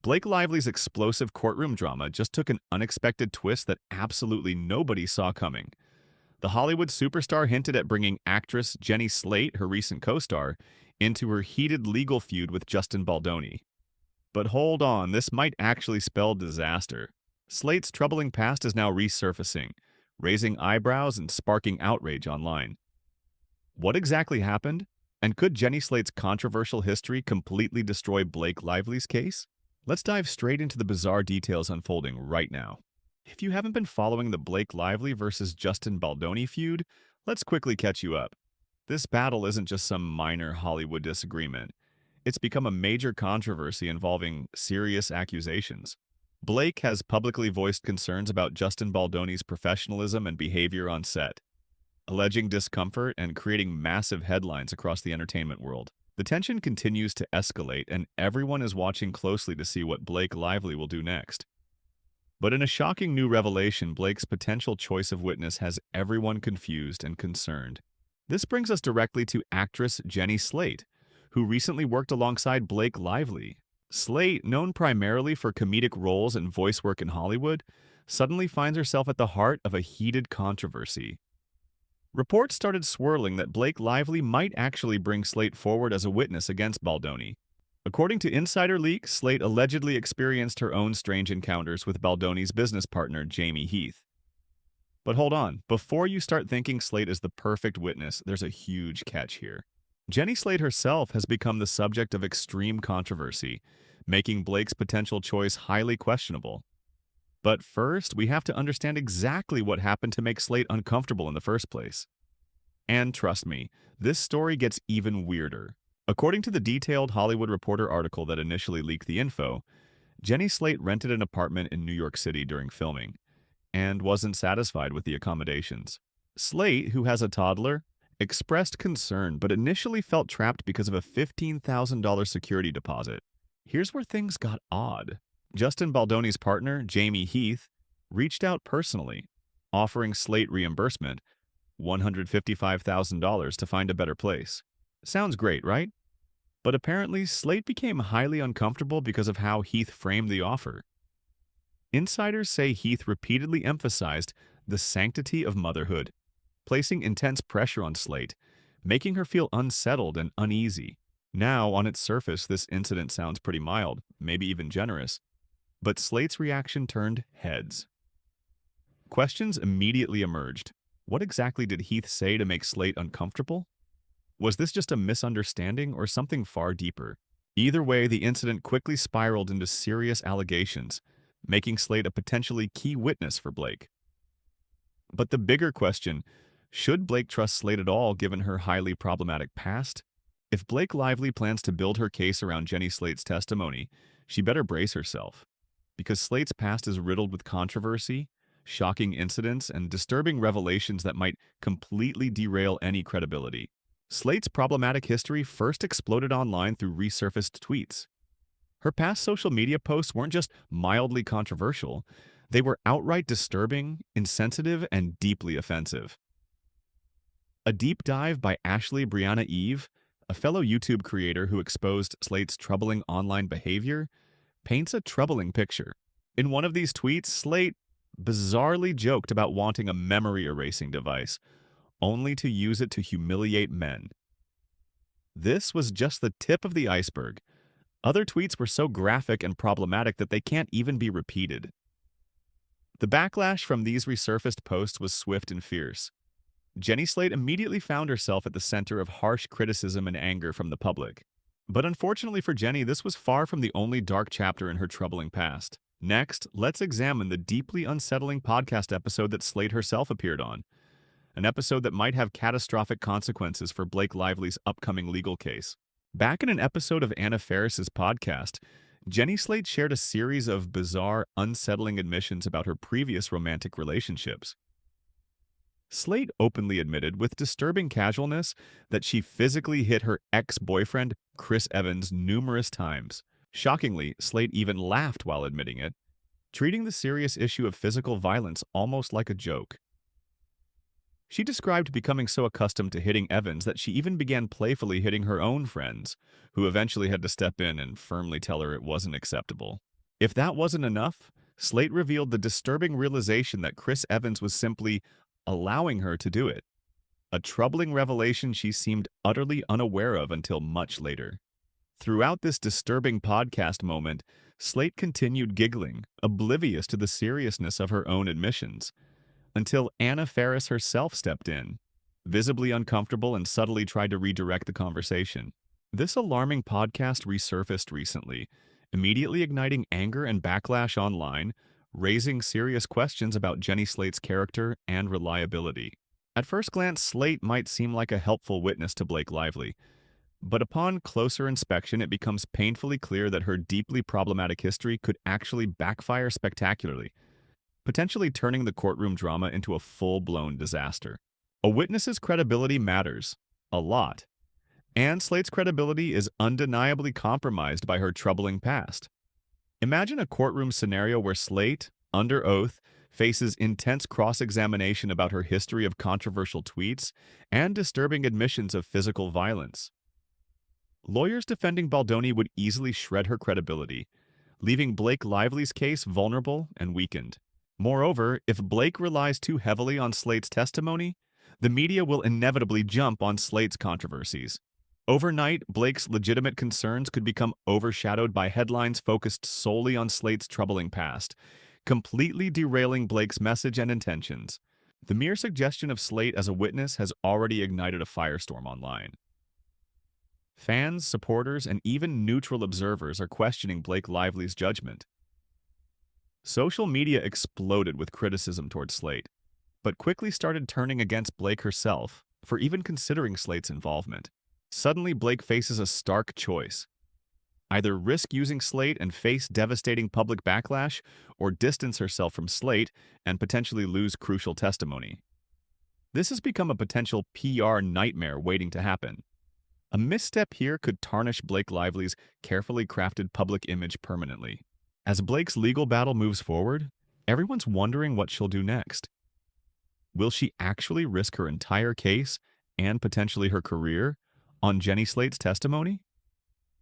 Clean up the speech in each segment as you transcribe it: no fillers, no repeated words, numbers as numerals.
Blake Lively's explosive courtroom drama just took an unexpected twist that absolutely nobody saw coming. The Hollywood superstar hinted at bringing actress Jenny Slate, her recent co-star, into her heated legal feud with Justin Baldoni. But hold on, this might actually spell disaster. Slate's troubling past is now resurfacing, raising eyebrows and sparking outrage online. What exactly happened? And could Jenny Slate's controversial history completely destroy Blake Lively's case? Let's dive straight into the bizarre details unfolding right now. If you haven't been following the Blake Lively versus Justin Baldoni feud, let's quickly catch you up. This battle isn't just some minor Hollywood disagreement. It's become a major controversy involving serious accusations. Blake has publicly voiced concerns about Justin Baldoni's professionalism and behavior on set, alleging discomfort and creating massive headlines across the entertainment world. The tension continues to escalate, and everyone is watching closely to see what Blake Lively will do next. But in a shocking new revelation, Blake's potential choice of witness has everyone confused and concerned. This brings us directly to actress Jenny Slate, who recently worked alongside Blake Lively. Slate, known primarily for comedic roles and voice work in Hollywood, suddenly finds herself at the heart of a heated controversy. Reports started swirling that Blake Lively might actually bring Slate forward as a witness against Baldoni. According to insider leaks, Slate allegedly experienced her own strange encounters with Baldoni's business partner, Jamie Heath. But hold on, before you start thinking Slate is the perfect witness, there's a huge catch here. Jenny Slate herself has become the subject of extreme controversy, making Blake's potential choice highly questionable. But first, we have to understand exactly what happened to make Slate uncomfortable in the first place. And trust me, this story gets even weirder. According to the detailed Hollywood Reporter article that initially leaked the info, Jenny Slate rented an apartment in New York City during filming and wasn't satisfied with the accommodations. Slate, who has a toddler, expressed concern but initially felt trapped because of a $15,000 security deposit. Here's where things got odd. Justin Baldoni's partner, Jamie Heath, reached out personally, offering Slate reimbursement, $155,000 to find a better place. Sounds great, right? But apparently, Slate became highly uncomfortable because of how Heath framed the offer. Insiders say Heath repeatedly emphasized the sanctity of motherhood, placing intense pressure on Slate, making her feel unsettled and uneasy. Now, on its surface, this incident sounds pretty mild, maybe even generous. But Slate's reaction turned heads. Questions immediately emerged. What exactly did Heath say to make Slate uncomfortable? Was this just a misunderstanding or something far deeper? Either way, the incident quickly spiraled into serious allegations, making Slate a potentially key witness for Blake. But the bigger question, should Blake trust Slate at all given her highly problematic past? If Blake Lively plans to build her case around Jenny Slate's testimony, she better brace herself. Because Slate's past is riddled with controversy, shocking incidents, and disturbing revelations that might completely derail any credibility. Slate's problematic history first exploded online through resurfaced tweets. Her past social media posts weren't just mildly controversial, they were outright disturbing, insensitive, and deeply offensive. A deep dive by Ashley Brianna Eve, a fellow YouTube creator who exposed Slate's troubling online behavior, paints a troubling picture. In one of these tweets, Slate bizarrely joked about wanting a memory erasing device, only to use it to humiliate men. This was just the tip of the iceberg. Other tweets were so graphic and problematic that they can't even be repeated. The backlash from these resurfaced posts was swift and fierce. Jenny Slate immediately found herself at the center of harsh criticism and anger from the public. But unfortunately for Jenny, this was far from the only dark chapter in her troubling past. Next, let's examine the deeply unsettling podcast episode that Slate herself appeared on, an episode that might have catastrophic consequences for Blake Lively's upcoming legal case. Back in an episode of Anna Faris's podcast, Jenny Slate shared a series of bizarre, unsettling admissions about her previous romantic relationships. Slate openly admitted with disturbing casualness that she physically hit her ex-boyfriend, Chris Evans, numerous times. Shockingly, Slate even laughed while admitting it, treating the serious issue of physical violence almost like a joke. She described becoming so accustomed to hitting Evans that she even began playfully hitting her own friends, who eventually had to step in and firmly tell her it wasn't acceptable. If that wasn't enough, Slate revealed the disturbing realization that Chris Evans was simply allowing her to do it, a troubling revelation she seemed utterly unaware of until much later. Throughout this disturbing podcast moment, Slate continued giggling, oblivious to the seriousness of her own admissions, until Anna Faris herself stepped in, visibly uncomfortable and subtly tried to redirect the conversation. This alarming podcast resurfaced recently, immediately igniting anger and backlash online, raising serious questions about Jenny Slate's character and reliability. At first glance, Slate might seem like a helpful witness to Blake Lively, but upon closer inspection, it becomes painfully clear that her deeply problematic history could actually backfire spectacularly, potentially turning the courtroom drama into a full-blown disaster. A witness's credibility matters a lot, and Slate's credibility is undeniably compromised by her troubling past. Imagine a courtroom scenario where Slate, under oath, faces intense cross-examination about her history of controversial tweets and disturbing admissions of physical violence. Lawyers defending Baldoni would easily shred her credibility, leaving Blake Lively's case vulnerable and weakened. Moreover, if Blake relies too heavily on Slate's testimony, the media will inevitably jump on Slate's controversies. Overnight, Blake's legitimate concerns could become overshadowed by headlines focused solely on Slate's troubling past, completely derailing Blake's message and intentions. The mere suggestion of Slate as a witness has already ignited a firestorm online. Fans, supporters, and even neutral observers are questioning Blake Lively's judgment. Social media exploded with criticism towards Slate, but quickly started turning against Blake herself for even considering Slate's involvement. Suddenly, Blake faces a stark choice. Either risk using Slate and face devastating public backlash, or distance herself from Slate and potentially lose crucial testimony. This has become a potential PR nightmare waiting to happen. A misstep here could tarnish Blake Lively's carefully crafted public image permanently. As Blake's legal battle moves forward, everyone's wondering what she'll do next. Will she actually risk her entire case, and potentially her career, on Jenny Slate's testimony?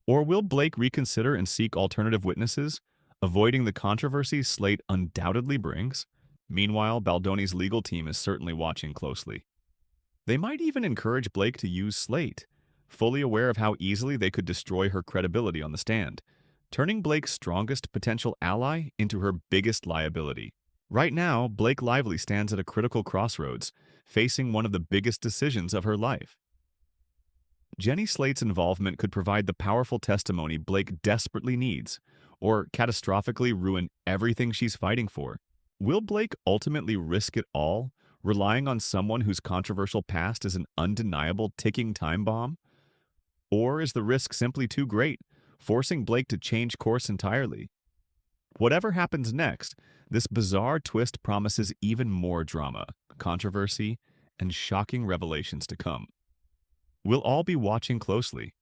Or will Blake reconsider and seek alternative witnesses, avoiding the controversies Slate undoubtedly brings? Meanwhile, Baldoni's legal team is certainly watching closely. They might even encourage Blake to use Slate, fully aware of how easily they could destroy her credibility on the stand, turning Blake's strongest potential ally into her biggest liability. Right now, Blake Lively stands at a critical crossroads, facing one of the biggest decisions of her life. Jenny Slate's involvement could provide the powerful testimony Blake desperately needs, or catastrophically ruin everything she's fighting for. Will Blake ultimately risk it all, relying on someone whose controversial past is an undeniable ticking time bomb? Or is the risk simply too great, forcing Blake to change course entirely? Whatever happens next, this bizarre twist promises even more drama, controversy, and shocking revelations to come. We'll all be watching closely.